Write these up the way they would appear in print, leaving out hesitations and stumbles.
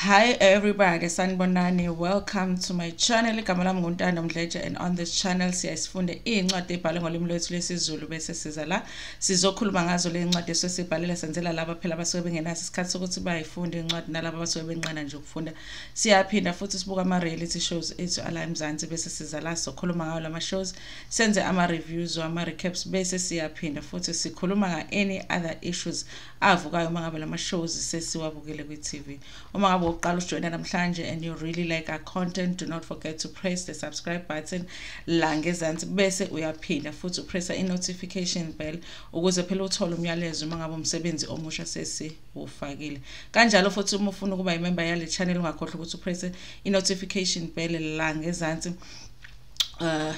Hi everybody, sanibonani. Welcome to my channel. Igama lami nguNtando Mdleje, and on this channel siyasifunde incwadi ebhalwe ngolimi lwethu lwesiZulu bese siza la sizokhuluma ngazo le incwadi esibhalela senzela laba phela abasuke bengenaso isikhathi sokuthi bayifunde incwadi nalabo abasuke benqena nje ukufunda. Siyaphinda futhi sibuka ama reality shows ethu ala eMzansi bese siza la sokhuluma ngawo lama shows, senze ama reviews ama recaps bese siyaphinda futhi sikhuluma nga any other issues avukayo mangabe lama shows sesiwabukele ku TV. Uma ngabe uqala ujoina namhlanje and you really like our content, do not forget to press the subscribe button la ngezansi bese uyaphinda futhi upressa i-notification bell ukuze phela uthole umyalezo uma ngabe umsebenzi omusha sesiwufakile. Kanjalo futhi uma ufuna ukuba imember yale channel ungakhohlwa ukuthi upresse i-notification bell la ngezansi.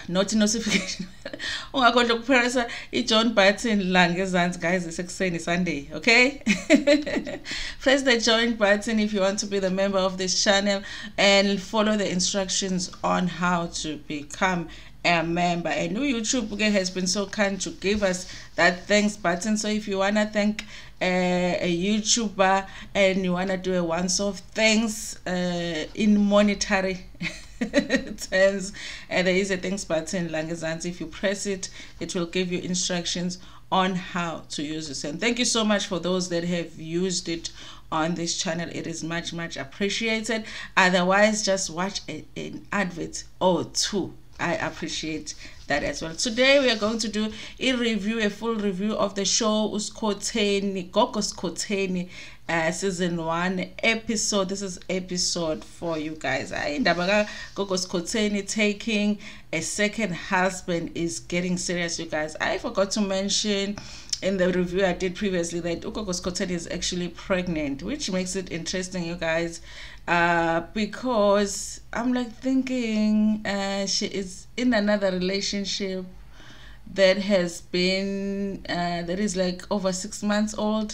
Not notification. Ungakhohlwa ukupressa i-join button la ngezansi guys, isekuseni Sunday, okay? Press the join button if you want to be the member of this channel and follow the instructions on how to become a member. And YouTube has been so kind to give us that thanks button. So if you want to thank a YouTuber and you want to do a once-off thanks in monetary terms, there is a thanks button langezansi. If you press it, it will give you instructions on how to use this. And thank you so much for those that have used it on this channel. It is much appreciated. Otherwise, just watch an advert or two. I appreciate that as well. Today we are going to do a full review of the show Gogo Skhotheni season 1 episode. This is episode 4, you guys. Gogo Skhotheni taking a second husband is getting serious, you guys. I forgot to mention in the review I did previously that Gogo Skhotheni is actually pregnant, which makes it interesting, you guys, because I'm like thinking she is in another relationship that has been that is like over 6 months old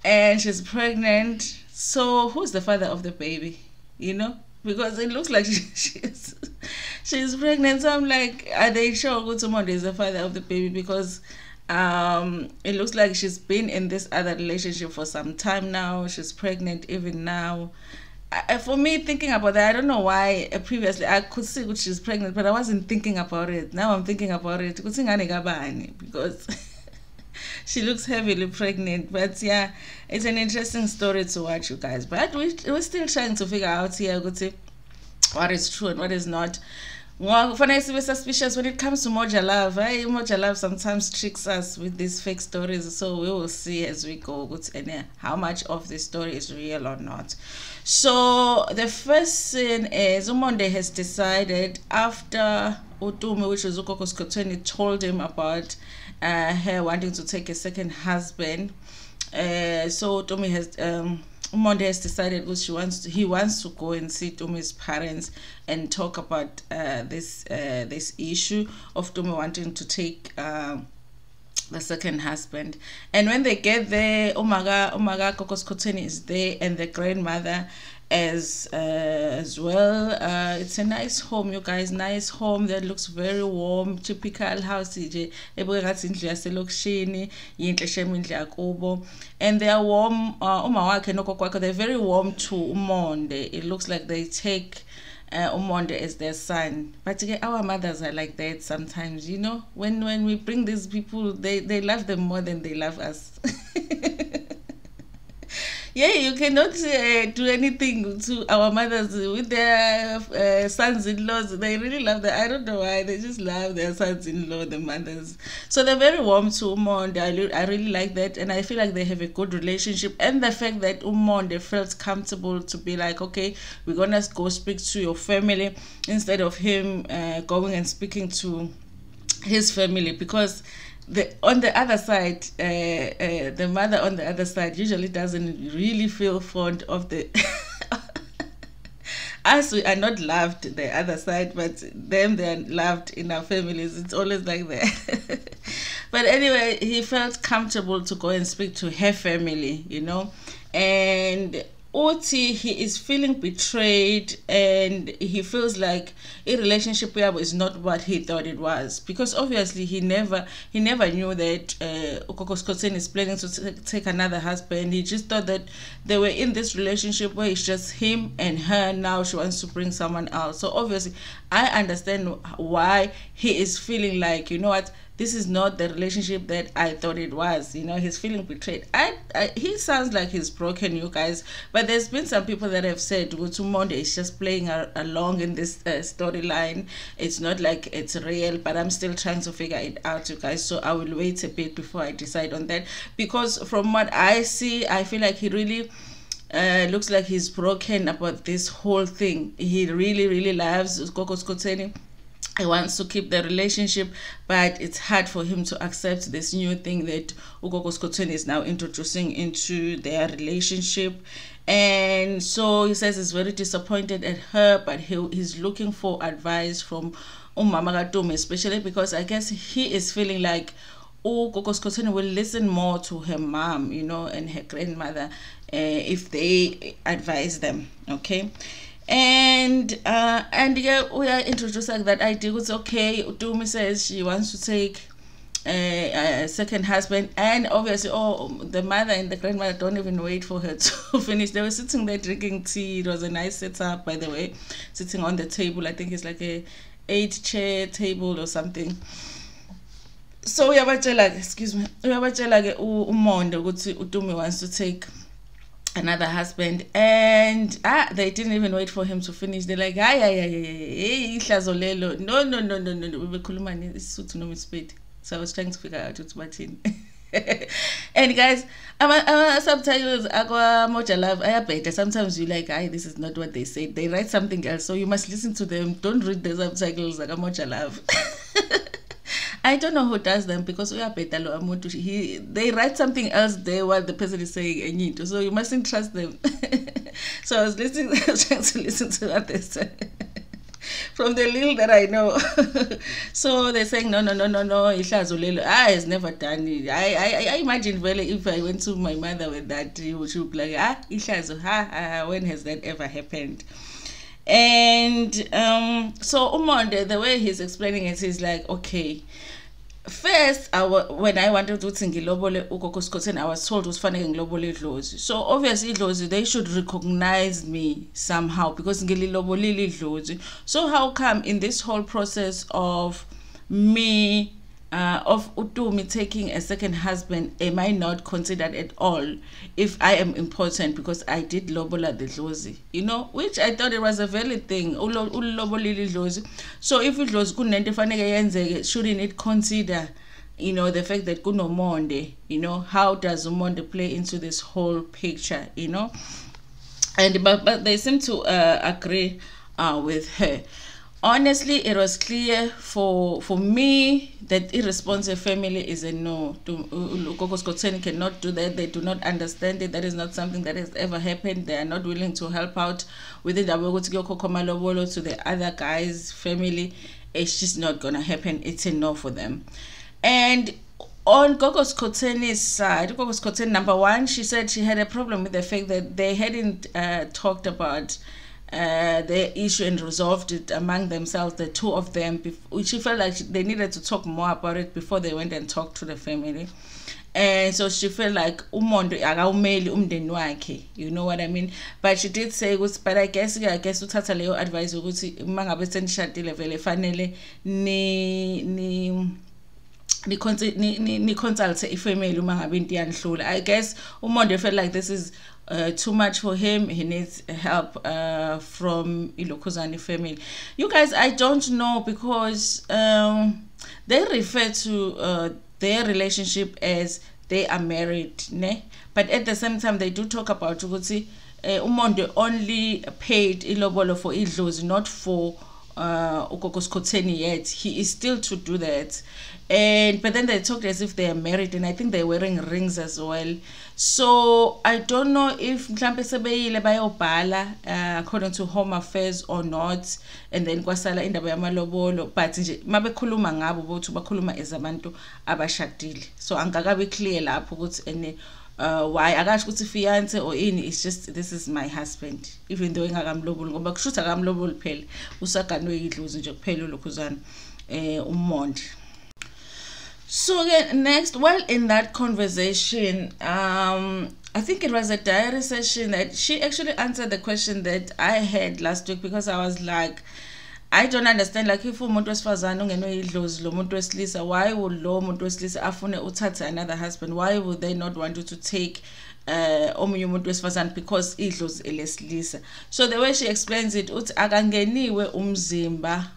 and she's pregnant. So who's the father of the baby, you know? Because it looks like she's pregnant. So I'm like, are they sure Monde is the father of the baby? Because it looks like she's been in this other relationship for some time now. She's pregnant even now. For me, thinking about that, I don't know why previously I could see that she's pregnant, but I wasn't thinking about it. Now I'm thinking about it because she looks heavily pregnant. But yeah, it's an interesting story to watch, you guys. But we're still trying to figure out here what is true and what is not. Well, for nice to be suspicious when it comes to Moja Love. Moja Love sometimes tricks us with these fake stories, so we will see as we go how much of this story is real or not. So the first scene is Monde has decided after Utume, which is Gogo Skhotheni, told him about her wanting to take a second husband. So Utume has Monde has decided he wants to go and see Tume's parents and talk about this issue of Tume wanting to take the second husband. And when they get there, Gogo Skhotheni is there and the grandmother as well. It's a nice home, you guys. Nice home that looks very warm, typical house. And they are warm. They're very warm to Monde. It looks like they take Monde as their son. But our mothers are like that sometimes, you know. When we bring these people, they love them more than they love us. Yeah, you cannot do anything to our mothers with their sons-in-laws. They really love them. I don't know why. They just love their sons-in-law, the mothers. So they're very warm to Monde. I really like that. And I feel like they have a good relationship. And the fact that Monde felt comfortable to be like, okay, we're going to go speak to your family instead of him going and speaking to his family. Because on the other side, the mother on the other side usually doesn't really feel fond of the us. We are not loved the other side, but them, they are loved in our families. It's always like that. But anyway, he felt comfortable to go and speak to her family, you know. And Uthi he is feeling betrayed and he feels like a relationship is not what he thought it was, because obviously he never knew that Gogo Skhotheni is planning to take another husband. He just thought that they were in this relationship where it's just him and her. Now she wants to bring someone else. So obviously I understand why he is feeling like, you know what, this is not the relationship that I thought it was. You know, he's feeling betrayed. He sounds like he's broken, you guys. But there's been some people that have said, Monde is just playing along in this storyline. It's not like it's real, but I'm still trying to figure it out, you guys. So I will wait a bit before I decide on that. Because from what I see, I feel like he really looks like he's broken about this whole thing. He really loves Gogo Skhotheni. He wants to keep the relationship, but it's hard for him to accept this new thing that Gogo Skhotheni is now introducing into their relationship. And so he says he's very disappointed at her, but he's looking for advice from Mama Katumi, especially because I guess he is feeling like Gogo Skhotheni will listen more to her mom, you know, and her grandmother if they advise them, okay? And yeah, we are introducing that idea. It's okay. Utumi says she wants to take a second husband, and obviously, the mother and the grandmother don't even wait for her to finish. They were sitting there drinking tea. It was a nice setup, by the way, sitting on the table. I think it's like a 8-chair table or something. So excuse me, Monde ukuthi Utumi wants to take another husband, and they didn't even wait for him to finish. They're like, ihlazolelo. No, bebekhuluma isuthu noma isipedi. So I was trying to figure out what's bathini. And guys, subtitles akwa Moja Love ayabheda. Sometimes you like, this is not what they said. They write something else, so you must listen to them. Don't read the subtitles akwa Moja Love. I don't know who does them, because they write something else there while the person is saying so you mustn't trust them. So I was trying to listen to what they said from the little that I know. So they're saying no, Ihlazolelo. It's never done it. I imagine really if I went to my mother with that, she would be like, Ihlazo, when has that ever happened? And so Monde, the way he's explaining it is like, okay, first when I wanted to think lobolo Gogo Skhotheni, I was told was funny lobolo idlozi. So obviously idlozi, they should recognize me somehow, because ngililobolo idlozi. So how come in this whole process of me of Utumi taking a second husband, am I not considered at all if I am important because I did lobola the dlozi, you know, which I thought it was a valid thing. So if it was good, shouldn't it consider, you know, the fact that kuno Monde, you know, how does Monde play into this whole picture, you know? And but they seem to agree with her. Honestly, it was clear for me that irresponsible family is a no. Gogo Skhotheni cannot do that. They do not understand it. That is not something that has ever happened. They are not willing to help out with it. To the other guy's family, it's just not gonna happen. It's a no for them. And on Gogo Skhotheni's side, Gogo Skhotheni, number one, she said she had a problem with the fact that they hadn't talked about the issue and resolved it among themselves, the two of them. She felt like they needed to talk more about it before they went and talked to the family. And so she felt like Monde akawumeli umndeni wakhe, you know what I mean? But she did say, but I guess uthatha leyo advice ukuthi mangabe senishadile vele fanele ni consult ifamily uma ngabe into yanhlula. I guess Monde felt like this is too much for him. He needs help from Ilokozani family. You guys, I don't know, because they refer to their relationship as they are married, ne? But at the same time they do talk about ukuthi Monde only paid ilobolo for idlozi, not for Gogo Skhotheni yet. He is still to do that. But then they talked as if they are married, and I think they're wearing rings as well. So I don't know if mhlambe sebeyile bayobhala according to Home Affairs or not, and then kwasala indaba yamalobolo. But nje mabekhuluma ngabo bothi bakhuluma ezabantu abashadile. So angakabe clear lapho ukuthi why akasho ukuthi fiance or ini, it's just this is my husband, even though ingakamloboli ngoba kushuthi akamloboli phela usaganwe idlozi nje kuphela lokhuzana uMonde. So next, while in that conversation, I think it was a diary session that she actually answered the question that I had last week, because I was like, I don't understand, like if umuntu wesifazane ungenwe idlozi lo muntu wesilisa, why would lo muntu wesilisa afune uthathe another husband? Why would they not want you to take omunye umuntu wesifazane because idlozi elesilisa? So the way she explains it, uthi akangeniwe umzimba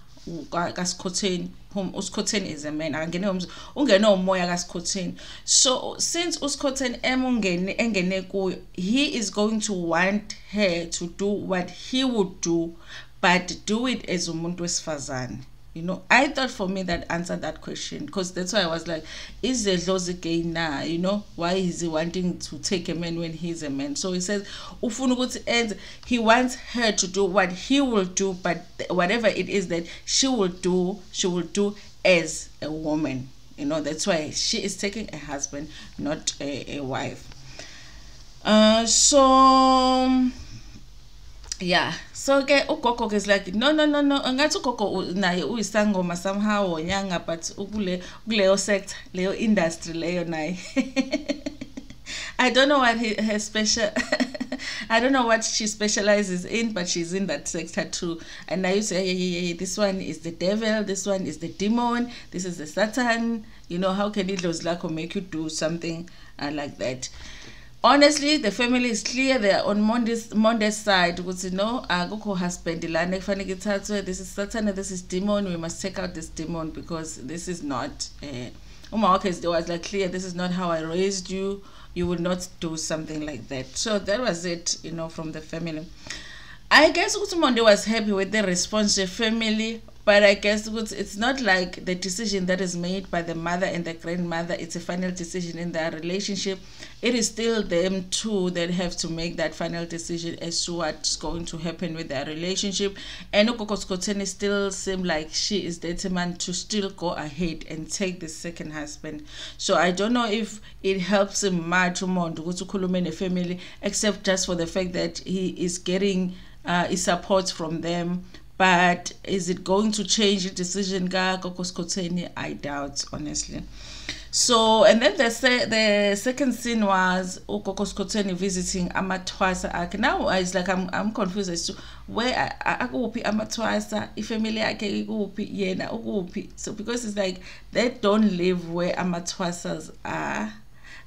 kaSkhotheni, whom uSkhotheni is a man, ungene umoya kaSkhotheni. So since uSkhotheni engene kuyo, he is going to want her to do what he would do, but do it as umuntu wesifazane. You know, I thought for me that answered that question, because that's why I was like, is the dlozi gay now? You know, why is he wanting to take a man when he's a man? So he says, he wants her to do what he will do, but whatever it is that she will do as a woman. You know, that's why she is taking a husband, not a wife. Yeah, so ugogo is like, no, ngathi ugogo naye uyisangoma somehow onyanga, but ukuleyo sector, leyo industry leyo naye. I don't know what her special I don't know what she specializes in, but she's in that sector too. And now you say, yeah, this one is the devil, this one is the demon, this is the Satan. You know, how can it like make you do something like that? Honestly, the family is clear. They are on Monde's side. Because you know, Gogo husband, this is Satan, this is demon. We must take out this demon, because this is not. They was like clear. This is not how I raised you. You would not do something like that. So that was it, you know, from the family. I guess Monde was happy with the response to the family. But I guess it's not like the decision that is made by the mother and the grandmother, it's a final decision in their relationship. It is still them two that have to make that final decision as to what's going to happen with their relationship. And Gogo Skhotheni still seems like she is determined to still go ahead and take the second husband. So I don't know if it helps him much more to go to Khulumene family, except just for the fact that he is getting his support from them. But is it going to change the decision, Gogo Skhotheni? I doubt, honestly. So, and then the second scene was Gogo Skhotheni visiting Amathwasa. Now it's like I'm confused as to where Akupi Amathwasa, if family Akupi Yena Ukupi. So because it's like they don't live where Amathwasas are.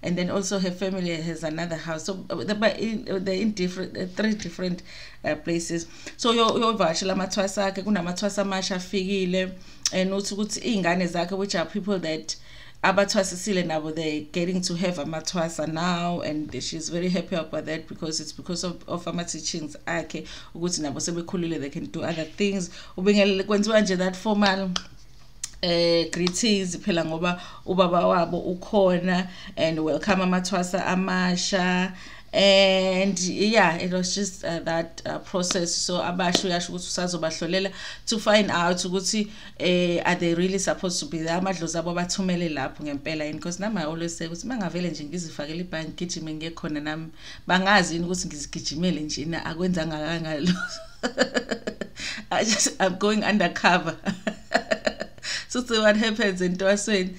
And then also her family has another house. So they're in different, three different places. So yo vashela amathwasa akhe kunamathwasa amasha afikile, and uthi ukuthi ingane zakhe, which are people that abathwasisile nabo, they getting to have amathwasa now, and she's very happy about that, because it's because of ama teachings akhe ukuthi nabo sebekhulile, they can do other things. Ubengele kwenziwa nje that formal greetings phela ngoba ubaba wabo ukhona, and welcome amathwasa amasha. And yeah, it was just that process. So abasho yasho ukuthi usazobahlolela to find out ukuthi are they really supposed to be there, amadlozi abo bathumele lapho ngempela yini, because nami I always say ukuthi mangavele nje ngizifakele ibhanki gijime ngekhona nami bangazi yini ukuthi ngizigijimele nje na akwenzanga kangalo. I'm going undercover. So what happens in entwasweni.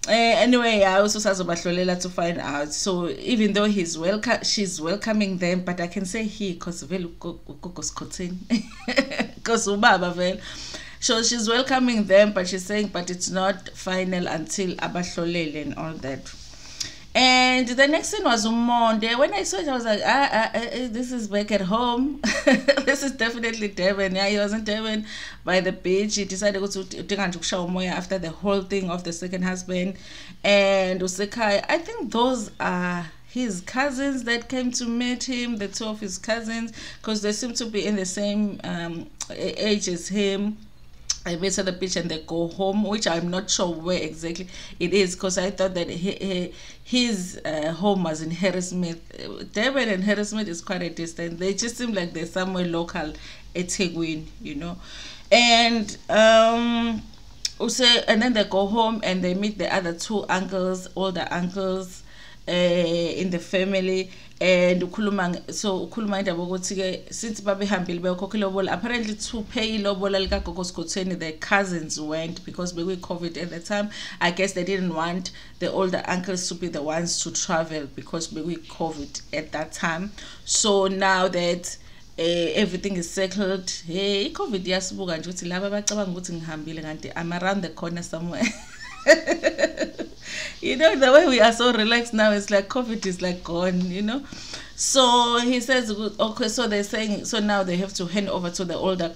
Anyway, I also sazobahlolela to find out. So even though she's welcoming them, but I can say he, because vele Gogo Skhotheni, because ubaba vele. So she's welcoming them, but she's saying, but it's not final until abahlolele and all that. And the next thing was Monde. When I saw it, I was like, this is back at home. This is definitely Devon. Yeah, he was in Devon by the beach. He decided to go to show Moya after the whole thing of the second husband. And Usekai, I think those are his cousins that came to meet him, the two of his cousins, because they seem to be in the same age as him. I met at the beach and they go home, which I'm not sure where exactly it is, because I thought that his home was in Harrismith. Devon and Harrismith is quite a distance. They just seem like they're somewhere local at Tegwin, you know. And and then they go home and they meet the other two uncles, older uncles, in the family. And ukhuluma indaba ukuthi ke sithi babehambile beyokhokha ilobola. Apparently to pay ilobola lika Gogo Skhotheni, their cousins went because we were COVID at the time. I guess they didn't want the older uncles to be the ones to travel because we were COVID at that time. So now that everything is settled, hey, COVID yasibuka nje ukuthi laba bacabanga ukuthi ngihambile kanti I'm around the corner somewhere. You know, the way we are so relaxed now, it's like COVID is like gone, you know. So he says, okay, so they're saying, so now they have to hand over to the older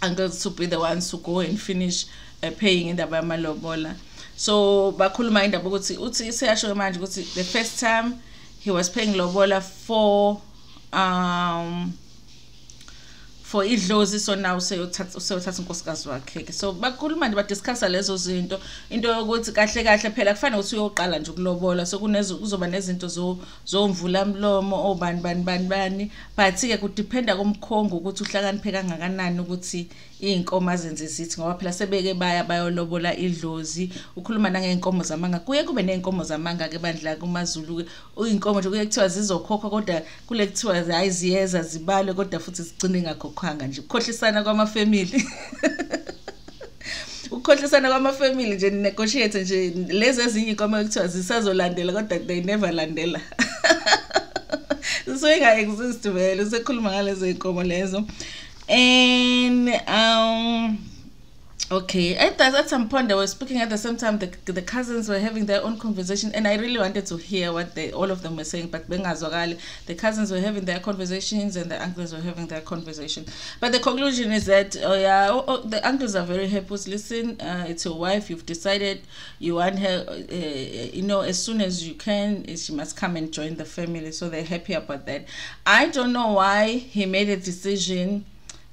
uncles to be the ones to go and finish paying in the lobola. So bakhuluma indaba ukuthi uthi seyasho manje ukuthi the first time he was paying lobola for idlozi, so now useyothatha unkosikazi wakhe. So bakhuluma nje badiscussa lezo zinto, into yokuthi kahle kahle phela kufanele ukuthi uyoqala nje ukulobola, so kuzoba nezinto zomvula mlomo obani, but ke kudependa kumkhongo ukuthi uhlakaniphe kangakanani ukuthi inkomo azenze zithi, ngoba phela sebeke bayolobola idlozi. Ukhuluma nangeenkomo zamanga, kuye kube neenkomo zamanga ke bandla kumaZulu, inkomo nje kuye kuthiwa zizokhokha kodwa kule kuthiwa hayi ziyeza zibale kodwa futhi zigcine ngakhokhanga nje. Ukhohlisana kwamafamily. Ukhohlisana kwamafamily nje negotiate nje lezi ezinye inkomo ekuthiwa zisazolandela kodwa they never landela. So inga exist vele usekhuluma ngalezo inkomo lezo. And okay, at some point they were speaking at the same time. The cousins were having their own conversation, and I really wanted to hear what all of them were saying. But the cousins were having their conversations, and the uncles were having their conversation. But the conclusion is that the uncles are very happy. Listen, it's your wife. You've decided you want her. You know, as soon as you can, she must come and join the family. So they're happy about that. I don't know why he made a decision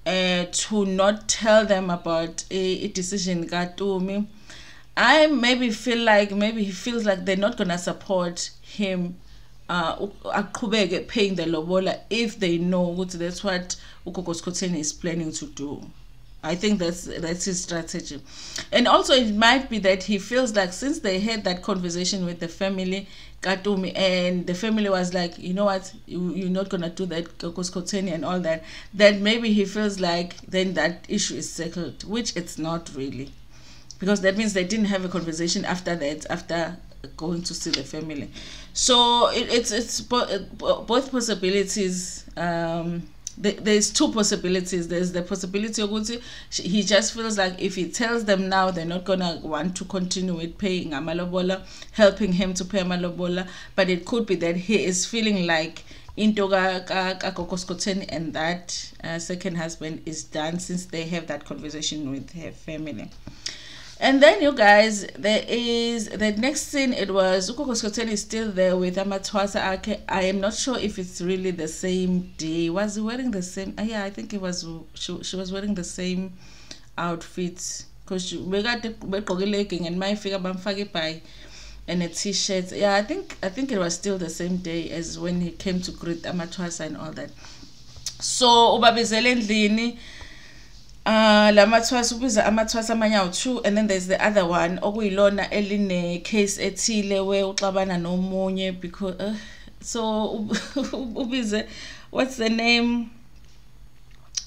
to not tell them about a decision Katumi. I maybe feel like he feels like they're not gonna support him paying the lobola if they know that's what Gogo Skhotheni is planning to do. I think that's his strategy. And also it might be that he feels like since they had that conversation with the family, Katumi, and the family was like, you know what, you're not going to do that, Gogo Skhotheni and all that, then maybe he feels like then that issue is settled, which it's not really. Because that means they didn't have a conversation after that, after going to see the family. So it's both possibilities. There's two possibilities. There's the possibility of he just feels like if he tells them now, they're not gonna want to continue with paying amalobola, helping him to pay amalobola. But it could be that he is feeling like into Gogo Skhotheni and that second husband is done since they have that conversation with her family. And then you guys, there is the next scene. It was Gogo Skhotheni is still there with amathwasa. I am not sure if it's really the same day. Was he wearing the same? Yeah, I think it was. She was wearing the same outfit because we got the legging and my figure bamfagi by and a t-shirt. Yeah, I think it was still the same day as when he came to greet amathwasa and all that. So ubabizele endlini. Lamathwasa ubiza amathwasa amanyawo 2, and then there's the other one okuyilona eline case ethile we uxabana nomunye because so ubize, what's the name,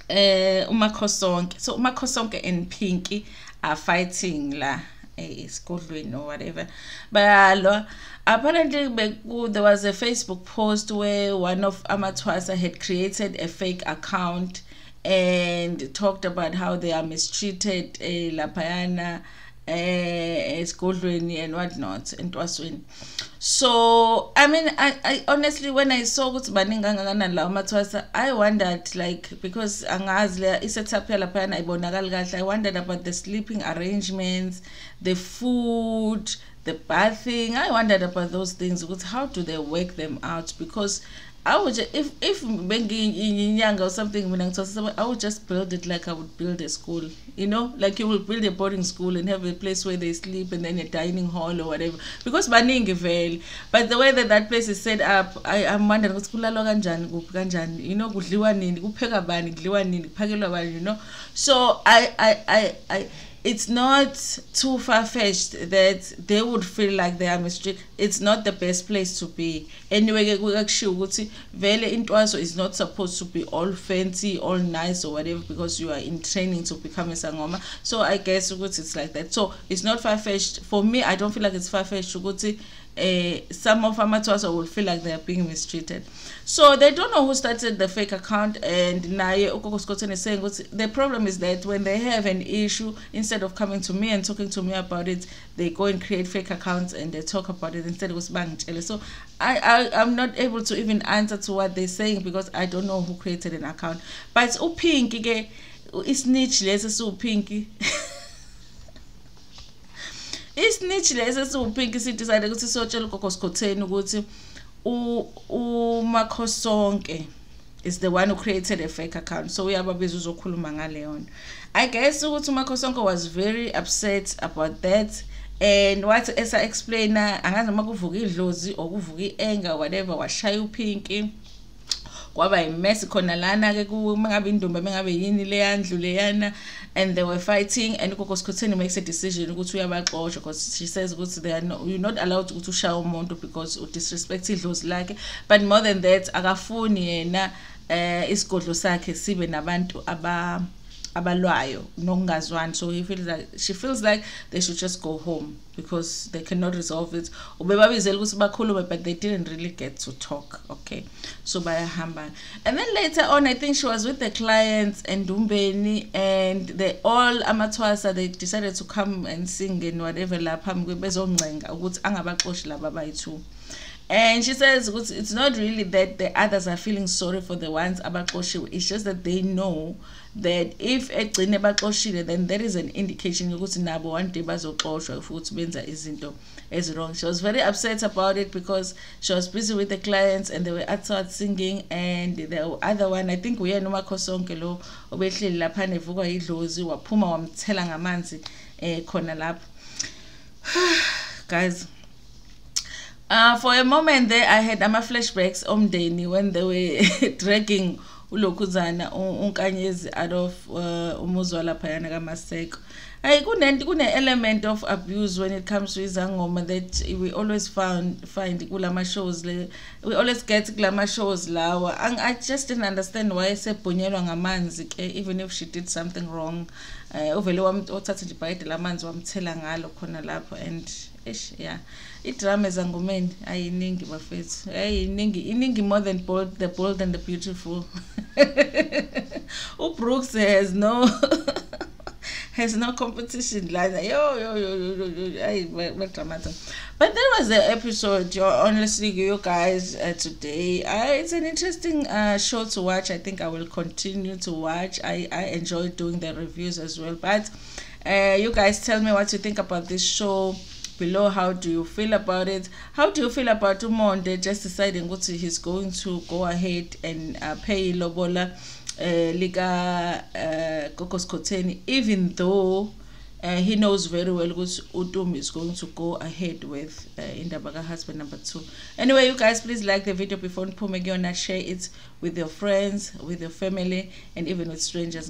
uMakhosonke. So uMakhosonke and Pinky are fighting la esigodlweni or whatever. But apparently there was a Facebook post where one of amathwasa had created a fake account and talked about how they are mistreated lapayana esigodlweni and whatnot, entwasweni. So I mean, I honestly, when I saw ukuthi baningi kangakanani la amathwasa, I wondered, like, because angazi le isetup lapayana ibonakala kahle, I wondered about the sleeping arrangements, the food, the bathing. I wondered about those things, because how do they work them out? Because I would just, if young or something, when I would just build it like I would build a school, you know, like you will build a boarding school and have a place where they sleep and then a dining hall or whatever. Because baningi vele, but the way that place is set up, I'm wondering what's kulalo kanjani kuphi kanjani, you know, kudliwa nini, kupheka bani, kudliwa nini, kuphakelwa bani, you know. So it's not too far-fetched that they would feel like they are mistreated. It's not the best place to be. Anyway, vele intwaso is not supposed to be all fancy, all nice or whatever, because you are in training to become a sangoma. So I guess it's like that. So it's not far-fetched. For me, I don't feel like it's far-fetched. Some of amatwaso will feel like they are being mistreated. So they don't know who started the fake account, and Naye Gogo Skhotheni is saying the problem is that when they have an issue, instead of coming to me and talking to me about it, they go and create fake accounts and they talk about it instead of bangitshele. So I'm not able to even answer to what they're saying because I don't know who created an account. But it's Pinky ke isnitch lesi suPinky. Isnitch lesi suPinky sidecide ukuthi sotshela uGogo Skhotheni ukuthi uMakhosonke is the one who created a fake account. So uyababiza uzokhuluma ngaleyo. I guess ukuthi uMakhosonke was very upset about that, and what Esa explainer angazi noma kuvuka idlozi or kuvuka anger whatever, washaya uPinky kwaba imess khona lana ke kungabe indomba mengabe yini leyandlu leyana, and they were fighting, and Gogo Skhotheni makes a decision ukuthi uyabaxoxa because she says ukuthi you're not allowed to ushaya umuntu because you disrespect idlozi lakhe, but more than that akafuni yena isigodlo sakhe sibe nabantu abalwayo nokungazwani. So she feels like they should just go home because they cannot resolve it. Ubebabizela ukuthi bakhulume, but they didn't really get to talk. Okay, so bayahamba. And then later on, I think she was with the clients and Dumbeni, and they all amatwasa, they decided to come and sing and whatever lapha bezoncenga ukuthi angabaxoshi laba bayi2. And she says it's not really that the others are feeling sorry for the ones abaxoshiwe. It's just that they know that if egcine baxoshile, then there is an indication ukuthi nabo one day bazoxoshwa futhi benza izinto wrong. She was very upset about it because she was busy with the clients and they were outside singing, and the other one, I think uyena uMakhosonke lo obehleli lapha nevukwa idlozi waphuma wamthela ngamanzi khona lapha. Guys, for a moment there, I had flashbacks Monde when they were dragging uLokhuzana uNkanyezi out of umuzwa lapha yana kaMaseko. Kune element of abuse when it comes to izangoma that we always find kulama shows. We always get kulama shows lawa. I just didn't understand why sebhonyelwa ngamanzi even if she did something wrong. Uvele wathatha ibhayidi lamanzi wamthela ngalo khona lapho, and yeah, idrama ezangomeni ayiningi bafethu, iningi more than the bold and the beautiful. Brooks has no competition like that. But that was the episode. Honestly, you guys, today it's an interesting show to watch. I think I will continue to watch. I enjoy doing the reviews as well. But you guys tell me what you think about this show below. How do you feel about it? How do you feel about Monde just deciding what he's going to go ahead and pay lobola lika Gogo Skhotheni, even though he knows very well that Udum is going to go ahead with Indabaga husband number 2. Anyway, you guys, please like the video before and share it with your friends, with your family, and even with strangers.